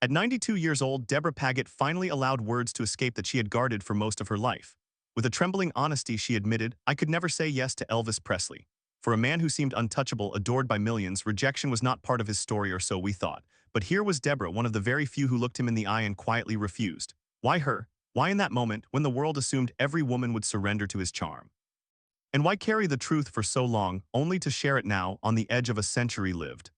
At 92 years old, Debra Paget finally allowed words to escape that she had guarded for most of her life. With a trembling honesty, she admitted, "I could never say yes to Elvis Presley. For a man who seemed untouchable, adored by millions, rejection was not part of his story, or so we thought." But here was Debra, one of the very few who looked him in the eye and quietly refused. Why her? Why in that moment, when the world assumed every woman would surrender to his charm? And why carry the truth for so long, only to share it now, on the edge of a century lived?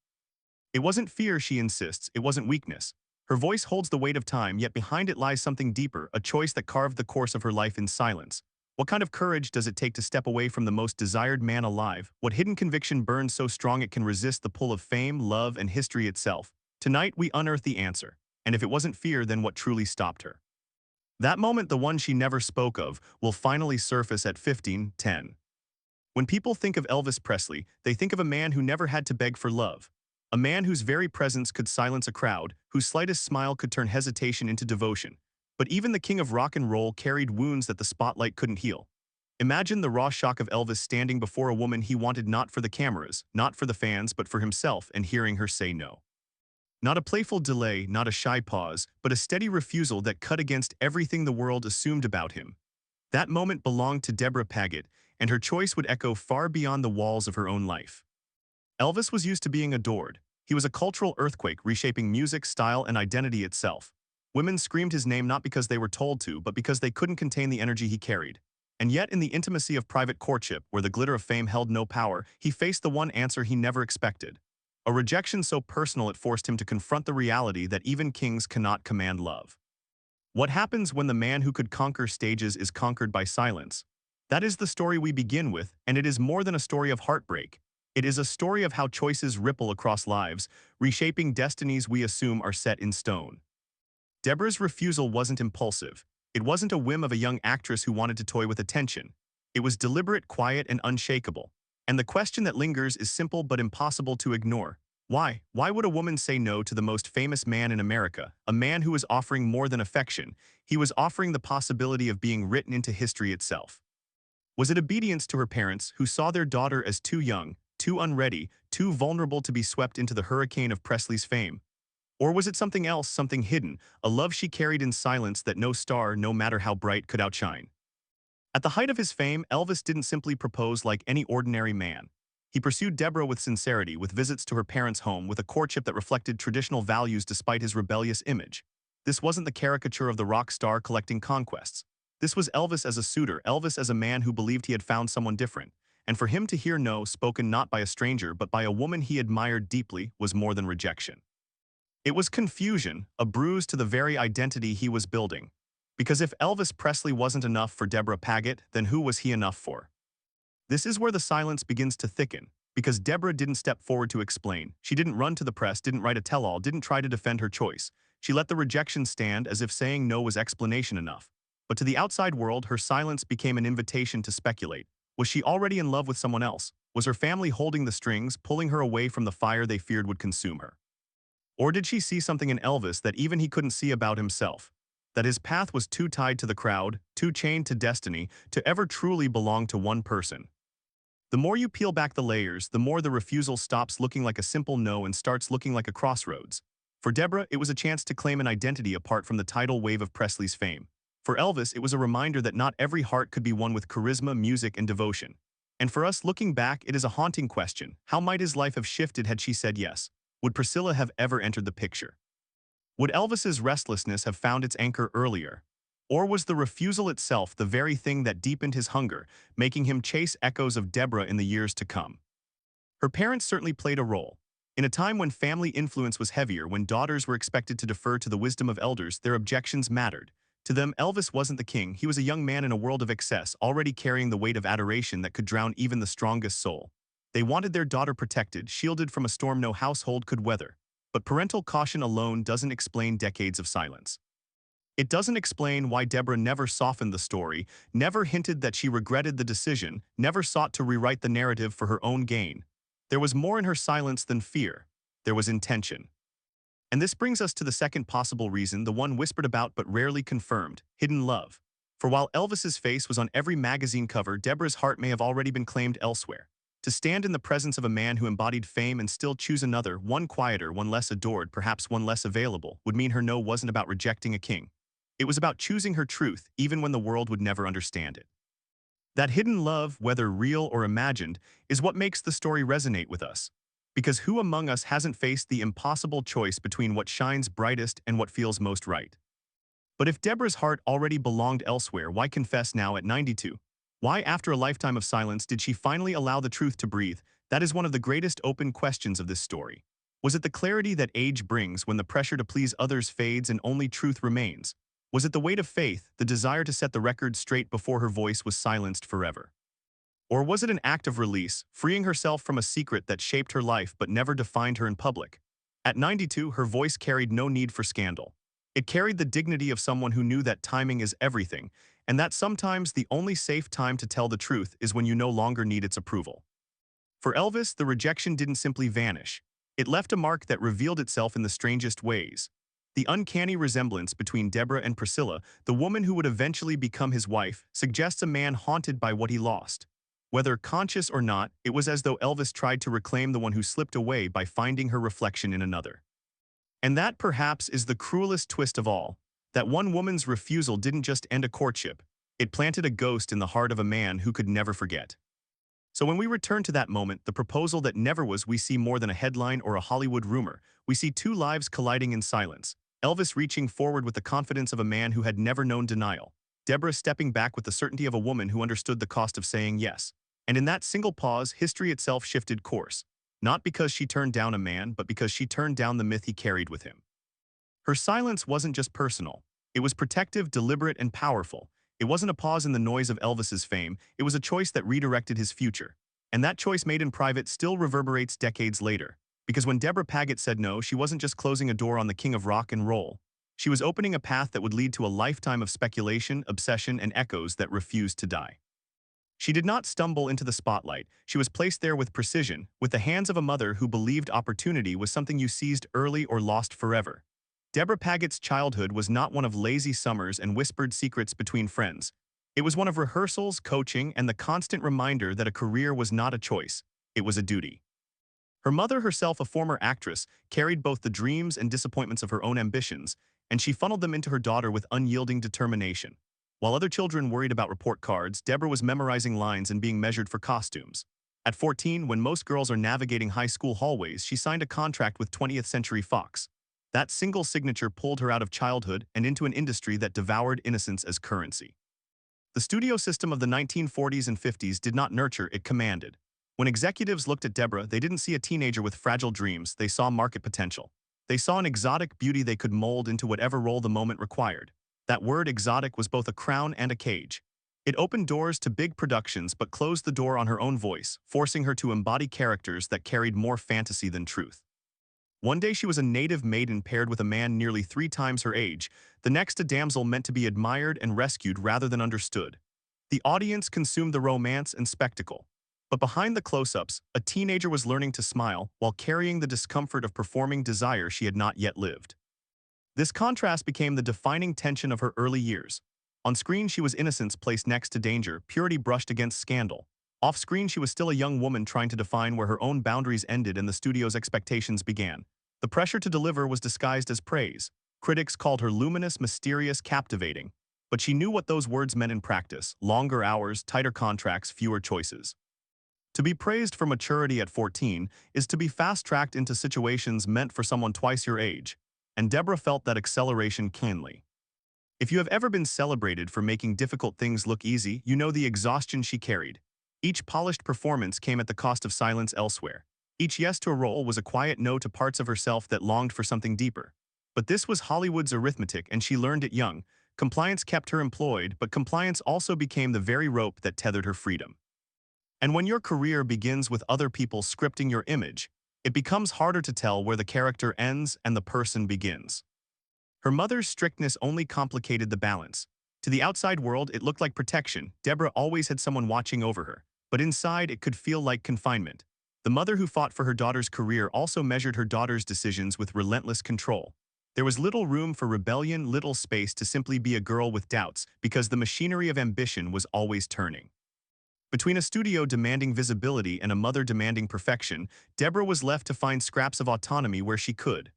It wasn't fear, she insists, it wasn't weakness. Her voice holds the weight of time, yet behind it lies something deeper, a choice that carved the course of her life in silence. What kind of courage does it take to step away from the most desired man alive? What hidden conviction burns so strong it can resist the pull of fame, love, and history itself? Tonight, we unearth the answer. And if it wasn't fear, then what truly stopped her? That moment, the one she never spoke of, will finally surface at 15:10. When people think of Elvis Presley, they think of a man who never had to beg for love. A man whose very presence could silence a crowd, whose slightest smile could turn hesitation into devotion. But even the king of rock and roll carried wounds that the spotlight couldn't heal. Imagine the raw shock of Elvis standing before a woman he wanted, not for the cameras, not for the fans, but for himself, and hearing her say no. Not a playful delay, not a shy pause, but a steady refusal that cut against everything the world assumed about him. That moment belonged to Debra Paget, and her choice would echo far beyond the walls of her own life. Elvis was used to being adored. He was a cultural earthquake, reshaping music, style, and identity itself. Women screamed his name not because they were told to, but because they couldn't contain the energy he carried. And yet, in the intimacy of private courtship, where the glitter of fame held no power, he faced the one answer he never expected. A rejection so personal it forced him to confront the reality that even kings cannot command love. What happens when the man who could conquer stages is conquered by silence? That is the story we begin with, and it is more than a story of heartbreak. It is a story of how choices ripple across lives, reshaping destinies we assume are set in stone. Debra's refusal wasn't impulsive. It wasn't a whim of a young actress who wanted to toy with attention. It was deliberate, quiet, and unshakable. And the question that lingers is simple but impossible to ignore. Why? Why would a woman say no to the most famous man in America, a man who was offering more than affection? He was offering the possibility of being written into history itself. Was it obedience to her parents, who saw their daughter as too young, too unready, too vulnerable to be swept into the hurricane of Presley's fame? Or was it something else, something hidden, a love she carried in silence that no star, no matter how bright, could outshine? At the height of his fame, Elvis didn't simply propose like any ordinary man. He pursued Debra with sincerity, with visits to her parents' home, with a courtship that reflected traditional values despite his rebellious image. This wasn't the caricature of the rock star collecting conquests. This was Elvis as a suitor, Elvis as a man who believed he had found someone different. And for him to hear no, spoken not by a stranger but by a woman he admired deeply, was more than rejection. It was confusion, a bruise to the very identity he was building. Because if Elvis Presley wasn't enough for Debra Paget, then who was he enough for? This is where the silence begins to thicken, because Debra didn't step forward to explain. She didn't run to the press, didn't write a tell-all, didn't try to defend her choice. She let the rejection stand as if saying no was explanation enough. But to the outside world, her silence became an invitation to speculate. Was she already in love with someone else? Was her family holding the strings, pulling her away from the fire they feared would consume her? Or did she see something in Elvis that even he couldn't see about himself? That his path was too tied to the crowd, too chained to destiny, to ever truly belong to one person? The more you peel back the layers, the more the refusal stops looking like a simple no and starts looking like a crossroads. For Debra, it was a chance to claim an identity apart from the tidal wave of Presley's fame. For Elvis, it was a reminder that not every heart could be won with charisma, music, and devotion. And for us, looking back, it is a haunting question. How might his life have shifted had she said yes? Would Priscilla have ever entered the picture? Would Elvis's restlessness have found its anchor earlier? Or was the refusal itself the very thing that deepened his hunger, making him chase echoes of Debra in the years to come? Her parents certainly played a role. In a time when family influence was heavier, when daughters were expected to defer to the wisdom of elders, their objections mattered. To them, Elvis wasn't the king. He was a young man in a world of excess, already carrying the weight of adoration that could drown even the strongest soul. They wanted their daughter protected, shielded from a storm no household could weather. But parental caution alone doesn't explain decades of silence. It doesn't explain why Debra never softened the story, never hinted that she regretted the decision, never sought to rewrite the narrative for her own gain. There was more in her silence than fear. There was intention. And this brings us to the second possible reason, the one whispered about but rarely confirmed: hidden love. For while Elvis's face was on every magazine cover, Debra's heart may have already been claimed elsewhere. To stand in the presence of a man who embodied fame and still choose another, one quieter, one less adored, perhaps one less available, would mean her no wasn't about rejecting a king. It was about choosing her truth, even when the world would never understand it. That hidden love, whether real or imagined, is what makes the story resonate with us. Because who among us hasn't faced the impossible choice between what shines brightest and what feels most right? But if Debra's heart already belonged elsewhere, why confess now at 92? Why, after a lifetime of silence, did she finally allow the truth to breathe? That is one of the greatest open questions of this story. Was it the clarity that age brings when the pressure to please others fades and only truth remains? Was it the weight of faith, the desire to set the record straight before her voice was silenced forever? Or was it an act of release, freeing herself from a secret that shaped her life but never defined her in public? At 92, her voice carried no need for scandal. It carried the dignity of someone who knew that timing is everything, and that sometimes the only safe time to tell the truth is when you no longer need its approval. For Elvis, the rejection didn't simply vanish. It left a mark that revealed itself in the strangest ways. The uncanny resemblance between Debra and Priscilla, the woman who would eventually become his wife, suggests a man haunted by what he lost. Whether conscious or not, it was as though Elvis tried to reclaim the one who slipped away by finding her reflection in another. And that perhaps is the cruelest twist of all, that one woman's refusal didn't just end a courtship, it planted a ghost in the heart of a man who could never forget. So when we return to that moment, the proposal that never was, we see more than a headline or a Hollywood rumor. We see two lives colliding in silence. Elvis reaching forward with the confidence of a man who had never known denial. Debra stepping back with the certainty of a woman who understood the cost of saying yes. And in that single pause, history itself shifted course. Not because she turned down a man, but because she turned down the myth he carried with him. Her silence wasn't just personal. It was protective, deliberate, and powerful. It wasn't a pause in the noise of Elvis's fame. It was a choice that redirected his future. And that choice made in private still reverberates decades later. Because when Debra Paget said no, she wasn't just closing a door on the king of rock and roll. She was opening a path that would lead to a lifetime of speculation, obsession, and echoes that refused to die. She did not stumble into the spotlight. She was placed there with precision, with the hands of a mother who believed opportunity was something you seized early or lost forever. Debra Paget's childhood was not one of lazy summers and whispered secrets between friends. It was one of rehearsals, coaching, and the constant reminder that a career was not a choice, it was a duty. Her mother, herself a former actress, carried both the dreams and disappointments of her own ambitions, and she funneled them into her daughter with unyielding determination. While other children worried about report cards, Debra was memorizing lines and being measured for costumes. At 14, when most girls are navigating high school hallways, she signed a contract with 20th Century Fox. That single signature pulled her out of childhood and into an industry that devoured innocence as currency. The studio system of the 1940s and 50s did not nurture, it commanded. When executives looked at Debra, they didn't see a teenager with fragile dreams, they saw market potential. They saw an exotic beauty they could mold into whatever role the moment required. That word exotic was both a crown and a cage. It opened doors to big productions but closed the door on her own voice, forcing her to embody characters that carried more fantasy than truth. One day she was a native maiden paired with a man nearly 3 times her age, the next a damsel meant to be admired and rescued rather than understood. The audience consumed the romance and spectacle. But behind the close-ups, a teenager was learning to smile while carrying the discomfort of performing desire she had not yet lived. This contrast became the defining tension of her early years. On screen she was innocence placed next to danger, purity brushed against scandal. Off-screen she was still a young woman trying to define where her own boundaries ended and the studio's expectations began. The pressure to deliver was disguised as praise. Critics called her luminous, mysterious, captivating. But she knew what those words meant in practice: longer hours, tighter contracts, fewer choices. To be praised for maturity at 14 is to be fast-tracked into situations meant for someone twice your age. And Debra felt that acceleration keenly. If you have ever been celebrated for making difficult things look easy, you know the exhaustion she carried. Each polished performance came at the cost of silence elsewhere. Each yes to a role was a quiet no to parts of herself that longed for something deeper. But this was Hollywood's arithmetic, and she learned it young. Compliance kept her employed, but compliance also became the very rope that tethered her freedom. And when your career begins with other people scripting your image, it becomes harder to tell where the character ends and the person begins. Her mother's strictness only complicated the balance. To the outside world, it looked like protection. Debra always had someone watching over her. But inside, it could feel like confinement. The mother who fought for her daughter's career also measured her daughter's decisions with relentless control. There was little room for rebellion, little space to simply be a girl with doubts, because the machinery of ambition was always turning. Between a studio demanding visibility and a mother demanding perfection, Debra was left to find scraps of autonomy where she could.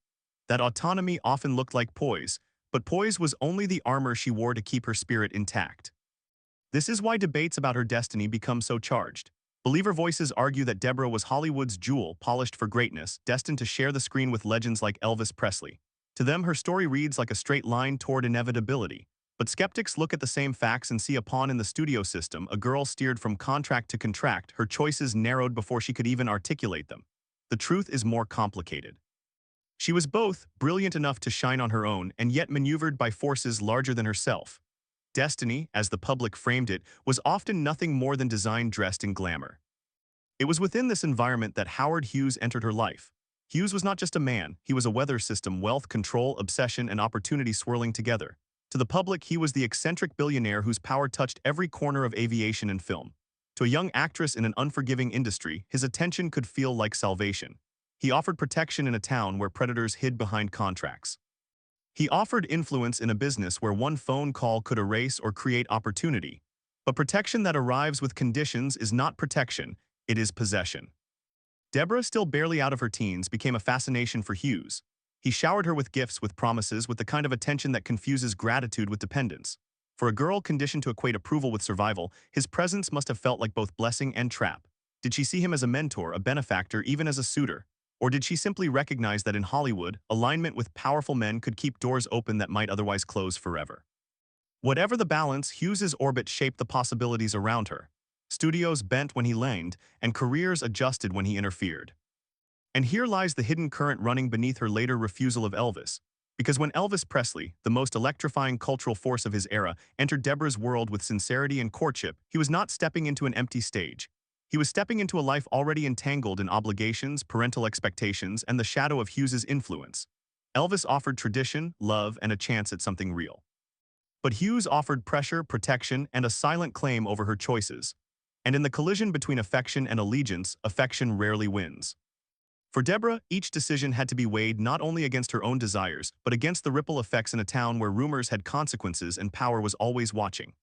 That autonomy often looked like poise, but poise was only the armor she wore to keep her spirit intact. This is why debates about her destiny become so charged. Believer voices argue that Debra was Hollywood's jewel, polished for greatness, destined to share the screen with legends like Elvis Presley. To them, her story reads like a straight line toward inevitability. But skeptics look at the same facts and see a pawn in the studio system, a girl steered from contract to contract, her choices narrowed before she could even articulate them. The truth is more complicated. She was both brilliant enough to shine on her own and yet maneuvered by forces larger than herself. Destiny, as the public framed it, was often nothing more than design dressed in glamour. It was within this environment that Howard Hughes entered her life. Hughes was not just a man, he was a weather system, wealth, control, obsession, and opportunity swirling together. To the public, he was the eccentric billionaire whose power touched every corner of aviation and film. To a young actress in an unforgiving industry, his attention could feel like salvation. He offered protection in a town where predators hid behind contracts. He offered influence in a business where one phone call could erase or create opportunity. But protection that arrives with conditions is not protection, it is possession. Debra, still barely out of her teens, became a fascination for Hughes. He showered her with gifts, with promises, with the kind of attention that confuses gratitude with dependence. For a girl conditioned to equate approval with survival, his presence must have felt like both blessing and trap. Did she see him as a mentor, a benefactor, even as a suitor? Or did she simply recognize that in Hollywood, alignment with powerful men could keep doors open that might otherwise close forever? Whatever the balance, Hughes's orbit shaped the possibilities around her. Studios bent when he leaned, and careers adjusted when he interfered. And here lies the hidden current running beneath her later refusal of Elvis. Because when Elvis Presley, the most electrifying cultural force of his era, entered Debra's world with sincerity and courtship, he was not stepping into an empty stage. He was stepping into a life already entangled in obligations, parental expectations, and the shadow of Hughes's influence. Elvis offered tradition, love, and a chance at something real. But Hughes offered pressure, protection, and a silent claim over her choices. And in the collision between affection and allegiance, affection rarely wins. For Debra, each decision had to be weighed not only against her own desires, but against the ripple effects in a town where rumors had consequences and power was always watching.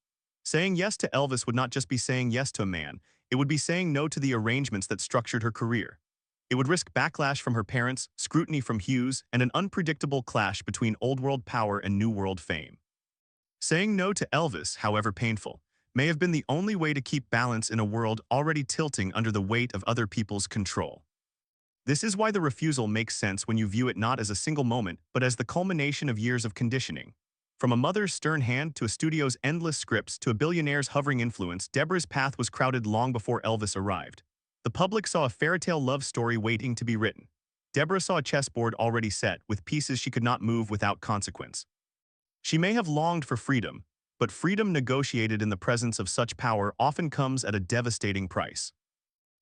Saying yes to Elvis would not just be saying yes to a man, it would be saying no to the arrangements that structured her career. It would risk backlash from her parents, scrutiny from Hughes, and an unpredictable clash between old-world power and new-world fame. Saying no to Elvis, however painful, may have been the only way to keep balance in a world already tilting under the weight of other people's control. This is why the refusal makes sense when you view it not as a single moment, but as the culmination of years of conditioning. From a mother's stern hand to a studio's endless scripts to a billionaire's hovering influence, Debra's path was crowded long before Elvis arrived. The public saw a fairytale love story waiting to be written. Debra saw a chessboard already set, with pieces she could not move without consequence. She may have longed for freedom, but freedom negotiated in the presence of such power often comes at a devastating price.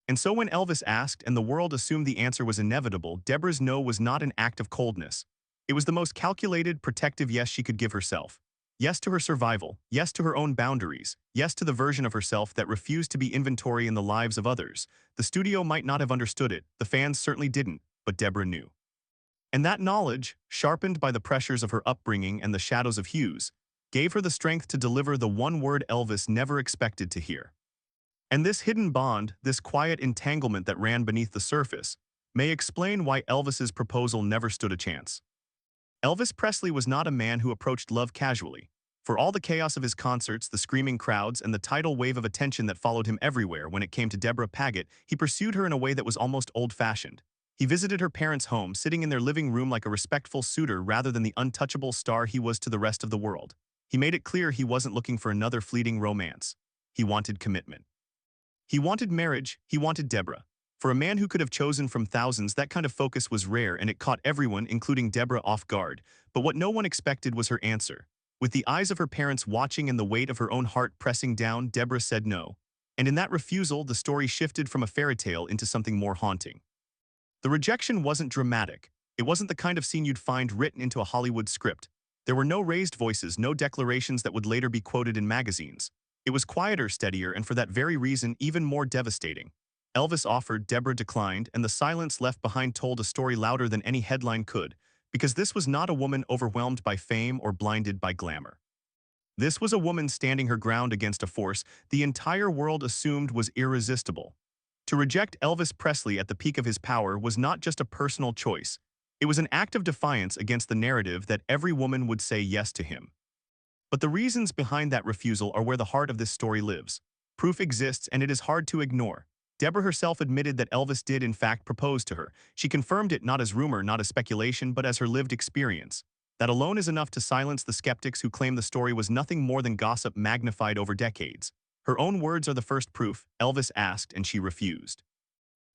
And so when Elvis asked and the world assumed the answer was inevitable, Debra's no was not an act of coldness. It was the most calculated, protective yes she could give herself. Yes to her survival, yes to her own boundaries, yes to the version of herself that refused to be inventory in the lives of others. The studio might not have understood it, the fans certainly didn't, but Debra knew. And that knowledge, sharpened by the pressures of her upbringing and the shadows of Hughes, gave her the strength to deliver the one word Elvis never expected to hear. And this hidden bond, this quiet entanglement that ran beneath the surface, may explain why Elvis's proposal never stood a chance. Elvis Presley was not a man who approached love casually. For all the chaos of his concerts, the screaming crowds, and the tidal wave of attention that followed him everywhere, when it came to Debra Paget, he pursued her in a way that was almost old-fashioned. He visited her parents' home, sitting in their living room like a respectful suitor rather than the untouchable star he was to the rest of the world. He made it clear he wasn't looking for another fleeting romance. He wanted commitment. He wanted marriage, he wanted Debra. For a man who could have chosen from thousands, that kind of focus was rare, and it caught everyone, including Debra, off guard. But what no one expected was her answer. With the eyes of her parents watching and the weight of her own heart pressing down, Debra said no. And in that refusal, the story shifted from a fairy tale into something more haunting. The rejection wasn't dramatic. It wasn't the kind of scene you'd find written into a Hollywood script. There were no raised voices, no declarations that would later be quoted in magazines. It was quieter, steadier, and for that very reason, even more devastating. Elvis offered, Debra declined, and the silence left behind told a story louder than any headline could, because this was not a woman overwhelmed by fame or blinded by glamour. This was a woman standing her ground against a force the entire world assumed was irresistible. To reject Elvis Presley at the peak of his power was not just a personal choice. It was an act of defiance against the narrative that every woman would say yes to him. But the reasons behind that refusal are where the heart of this story lives. Proof exists, and it is hard to ignore. Debra herself admitted that Elvis did in fact propose to her. She confirmed it not as rumor, not as speculation, but as her lived experience. That alone is enough to silence the skeptics who claim the story was nothing more than gossip magnified over decades. Her own words are the first proof. Elvis asked and she refused.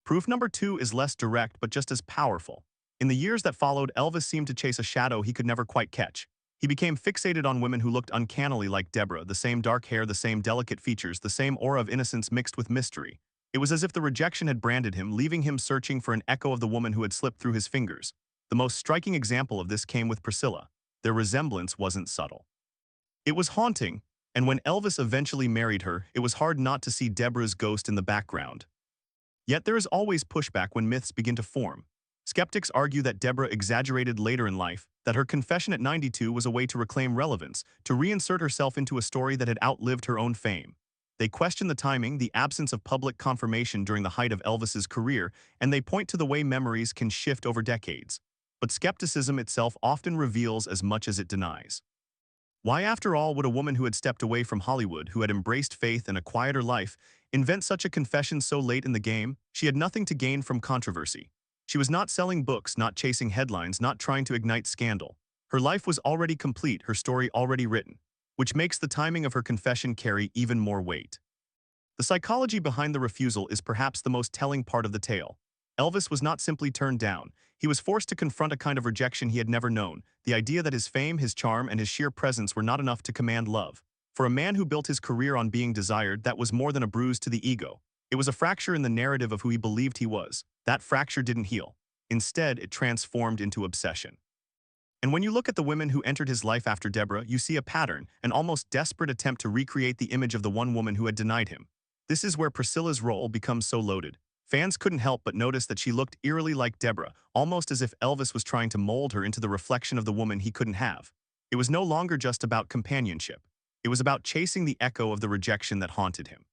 Proof number two is less direct but just as powerful. In the years that followed, Elvis seemed to chase a shadow he could never quite catch. He became fixated on women who looked uncannily like Debra, the same dark hair, the same delicate features, the same aura of innocence mixed with mystery. It was as if the rejection had branded him, leaving him searching for an echo of the woman who had slipped through his fingers. The most striking example of this came with Priscilla. Their resemblance wasn't subtle. It was haunting, and when Elvis eventually married her, it was hard not to see Debra's ghost in the background. Yet there is always pushback when myths begin to form. Skeptics argue that Debra exaggerated later in life, that her confession at 92 was a way to reclaim relevance, to reinsert herself into a story that had outlived her own fame. They question the timing, the absence of public confirmation during the height of Elvis's career, and they point to the way memories can shift over decades. But skepticism itself often reveals as much as it denies. Why, after all, would a woman who had stepped away from Hollywood, who had embraced faith and a quieter life, invent such a confession so late in the game? She had nothing to gain from controversy. She was not selling books, not chasing headlines, not trying to ignite scandal. Her life was already complete, her story already written, which makes the timing of her confession carry even more weight. The psychology behind the refusal is perhaps the most telling part of the tale. Elvis was not simply turned down. He was forced to confront a kind of rejection he had never known, the idea that his fame, his charm, and his sheer presence were not enough to command love. For a man who built his career on being desired, that was more than a bruise to the ego. It was a fracture in the narrative of who he believed he was. That fracture didn't heal. Instead, it transformed into obsession. And when you look at the women who entered his life after Debra, you see a pattern, an almost desperate attempt to recreate the image of the one woman who had denied him. This is where Priscilla's role becomes so loaded. Fans couldn't help but notice that she looked eerily like Debra, almost as if Elvis was trying to mold her into the reflection of the woman he couldn't have. It was no longer just about companionship. It was about chasing the echo of the rejection that haunted him.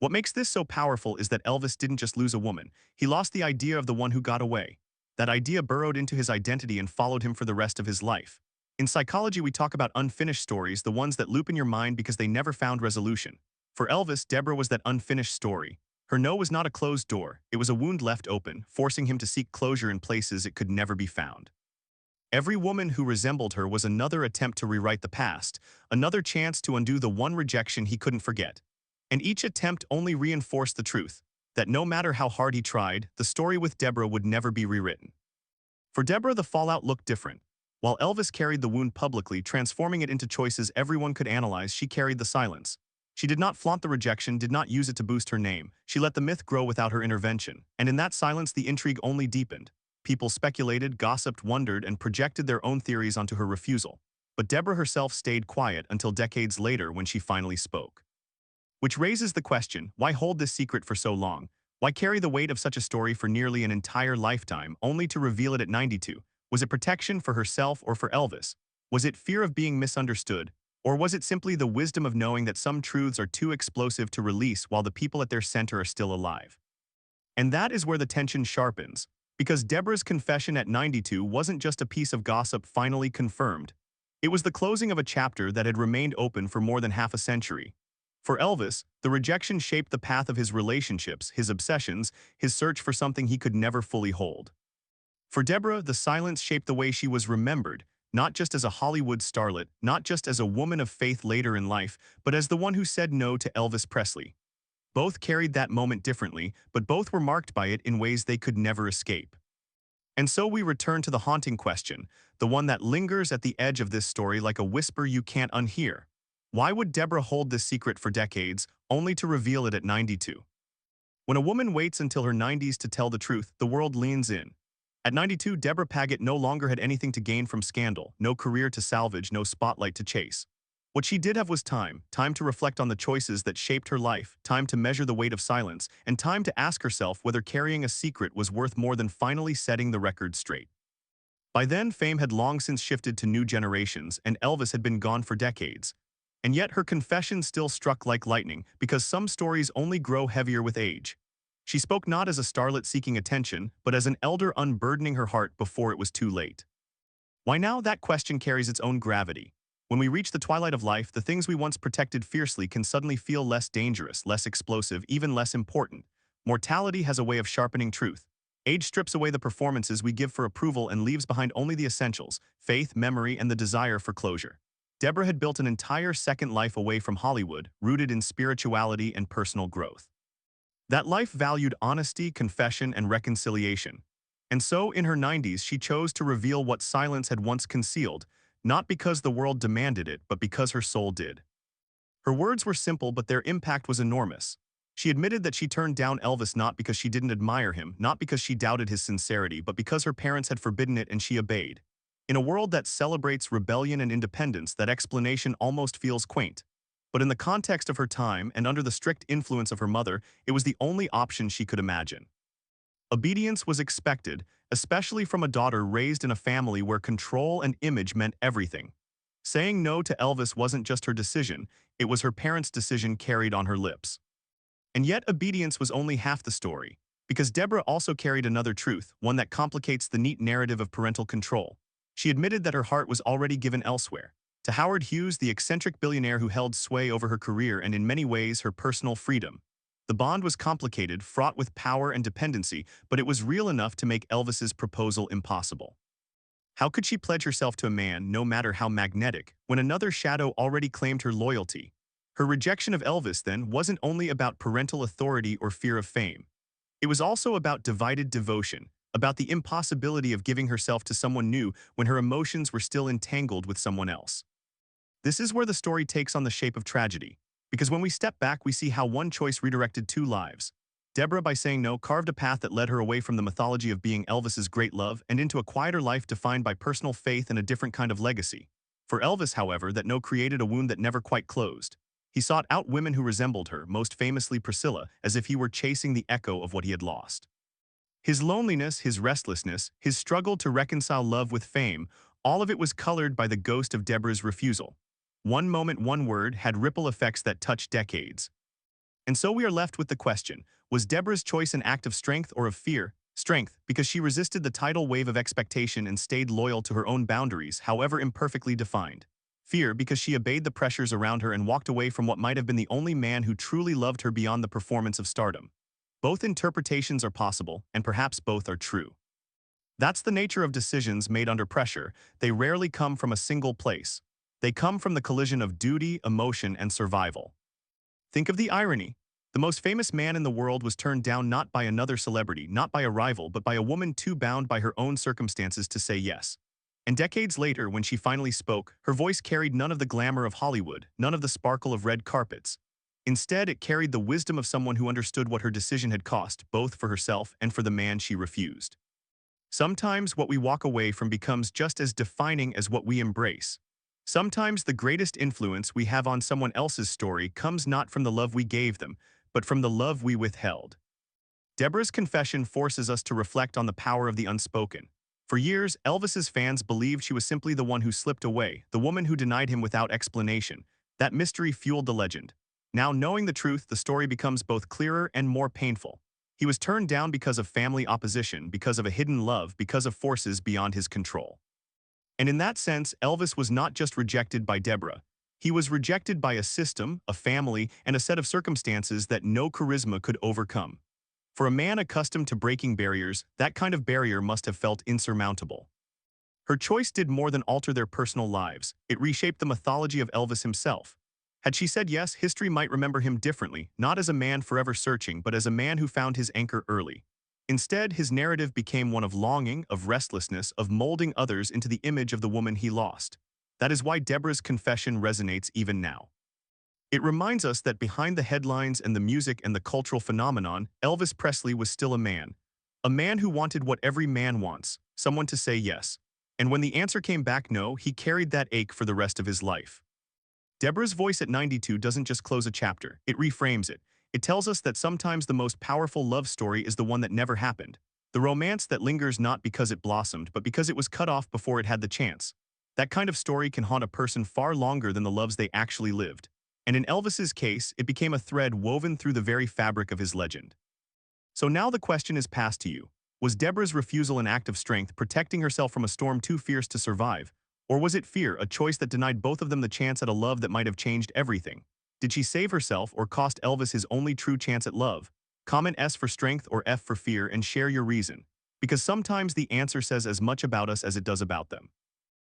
What makes this so powerful is that Elvis didn't just lose a woman, he lost the idea of the one who got away. That idea burrowed into his identity and followed him for the rest of his life. In psychology, we talk about unfinished stories, the ones that loop in your mind because they never found resolution. For Elvis, Debra was that unfinished story. Her no was not a closed door, it was a wound left open, forcing him to seek closure in places it could never be found. Every woman who resembled her was another attempt to rewrite the past, another chance to undo the one rejection he couldn't forget. And each attempt only reinforced the truth, that no matter how hard he tried, the story with Debra would never be rewritten. For Debra, the fallout looked different. While Elvis carried the wound publicly, transforming it into choices everyone could analyze, she carried the silence. She did not flaunt the rejection, did not use it to boost her name. She let the myth grow without her intervention. And in that silence, the intrigue only deepened. People speculated, gossiped, wondered, and projected their own theories onto her refusal. But Debra herself stayed quiet until decades later when she finally spoke. Which raises the question, why hold this secret for so long? Why carry the weight of such a story for nearly an entire lifetime, only to reveal it at 92? Was it protection for herself or for Elvis? Was it fear of being misunderstood? Or was it simply the wisdom of knowing that some truths are too explosive to release while the people at their center are still alive? And that is where the tension sharpens, because Debra's confession at 92 wasn't just a piece of gossip finally confirmed. It was the closing of a chapter that had remained open for more than half a century. For Elvis, the rejection shaped the path of his relationships, his obsessions, his search for something he could never fully hold. For Debra, the silence shaped the way she was remembered, not just as a Hollywood starlet, not just as a woman of faith later in life, but as the one who said no to Elvis Presley. Both carried that moment differently, but both were marked by it in ways they could never escape. And so we return to the haunting question, the one that lingers at the edge of this story like a whisper you can't unhear. Why would Debra hold this secret for decades, only to reveal it at 92? When a woman waits until her 90s to tell the truth, the world leans in. At 92, Debra Paget no longer had anything to gain from scandal, no career to salvage, no spotlight to chase. What she did have was time to reflect on the choices that shaped her life, time to measure the weight of silence, and time to ask herself whether carrying a secret was worth more than finally setting the record straight. By then, fame had long since shifted to new generations, and Elvis had been gone for decades. And yet her confession still struck like lightning, because some stories only grow heavier with age. She spoke not as a starlet seeking attention, but as an elder unburdening her heart before it was too late. Why now? That question carries its own gravity. When we reach the twilight of life, the things we once protected fiercely can suddenly feel less dangerous, less explosive, even less important. Mortality has a way of sharpening truth. Age strips away the performances we give for approval and leaves behind only the essentials: faith, memory, and the desire for closure. Debra had built an entire second life away from Hollywood, rooted in spirituality and personal growth. That life valued honesty, confession, and reconciliation. And so, in her 90s, she chose to reveal what silence had once concealed, not because the world demanded it, but because her soul did. Her words were simple, but their impact was enormous. She admitted that she turned down Elvis not because she didn't admire him, not because she doubted his sincerity, but because her parents had forbidden it and she obeyed. In a world that celebrates rebellion and independence, that explanation almost feels quaint. But in the context of her time and under the strict influence of her mother, it was the only option she could imagine. Obedience was expected, especially from a daughter raised in a family where control and image meant everything. Saying no to Elvis wasn't just her decision, it was her parents' decision carried on her lips. And yet obedience was only half the story, because Debra also carried another truth, one that complicates the neat narrative of parental control. She admitted that her heart was already given elsewhere, to Howard Hughes, the eccentric billionaire who held sway over her career and in many ways her personal freedom. The bond was complicated, fraught with power and dependency, but it was real enough to make Elvis's proposal impossible. How could she pledge herself to a man, no matter how magnetic, when another shadow already claimed her loyalty? Her rejection of Elvis, then, wasn't only about parental authority or fear of fame. It was also about divided devotion, about the impossibility of giving herself to someone new when her emotions were still entangled with someone else. This is where the story takes on the shape of tragedy, because when we step back, we see how one choice redirected two lives. Debra, by saying no, carved a path that led her away from the mythology of being Elvis's great love and into a quieter life defined by personal faith and a different kind of legacy. For Elvis, however, that no created a wound that never quite closed. He sought out women who resembled her, most famously Priscilla, as if he were chasing the echo of what he had lost. His loneliness, his restlessness, his struggle to reconcile love with fame, all of it was colored by the ghost of Debra's refusal. One moment, one word had ripple effects that touched decades. And so we are left with the question, was Debra's choice an act of strength or of fear? Strength, because she resisted the tidal wave of expectation and stayed loyal to her own boundaries, however imperfectly defined. Fear, because she obeyed the pressures around her and walked away from what might have been the only man who truly loved her beyond the performance of stardom. Both interpretations are possible, and perhaps both are true. That's the nature of decisions made under pressure. They rarely come from a single place. They come from the collision of duty, emotion, and survival. Think of the irony. The most famous man in the world was turned down not by another celebrity, not by a rival, but by a woman too bound by her own circumstances to say yes. And decades later, when she finally spoke, her voice carried none of the glamour of Hollywood, none of the sparkle of red carpets. Instead, it carried the wisdom of someone who understood what her decision had cost, both for herself and for the man she refused. Sometimes what we walk away from becomes just as defining as what we embrace. Sometimes the greatest influence we have on someone else's story comes not from the love we gave them, but from the love we withheld. Debra's confession forces us to reflect on the power of the unspoken. For years, Elvis's fans believed she was simply the one who slipped away, the woman who denied him without explanation. That mystery fueled the legend. Now, knowing the truth, the story becomes both clearer and more painful. He was turned down because of family opposition, because of a hidden love, because of forces beyond his control. And in that sense, Elvis was not just rejected by Debra. He was rejected by a system, a family, and a set of circumstances that no charisma could overcome. For a man accustomed to breaking barriers, that kind of barrier must have felt insurmountable. Her choice did more than alter their personal lives. It reshaped the mythology of Elvis himself. Had she said yes, history might remember him differently, not as a man forever searching, but as a man who found his anchor early. Instead, his narrative became one of longing, of restlessness, of molding others into the image of the woman he lost. That is why Debra's confession resonates even now. It reminds us that behind the headlines and the music and the cultural phenomenon, Elvis Presley was still a man. A man who wanted what every man wants, someone to say yes. And when the answer came back no, he carried that ache for the rest of his life. Debra's voice at 92 doesn't just close a chapter, it reframes it. It tells us that sometimes the most powerful love story is the one that never happened. The romance that lingers not because it blossomed, but because it was cut off before it had the chance. That kind of story can haunt a person far longer than the loves they actually lived. And in Elvis's case, it became a thread woven through the very fabric of his legend. So now the question is passed to you. Was Debra's refusal an act of strength, protecting herself from a storm too fierce to survive? Or was it fear, a choice that denied both of them the chance at a love that might have changed everything? Did she save herself or cost Elvis his only true chance at love? Comment S for strength or F for fear and share your reason. Because sometimes the answer says as much about us as it does about them.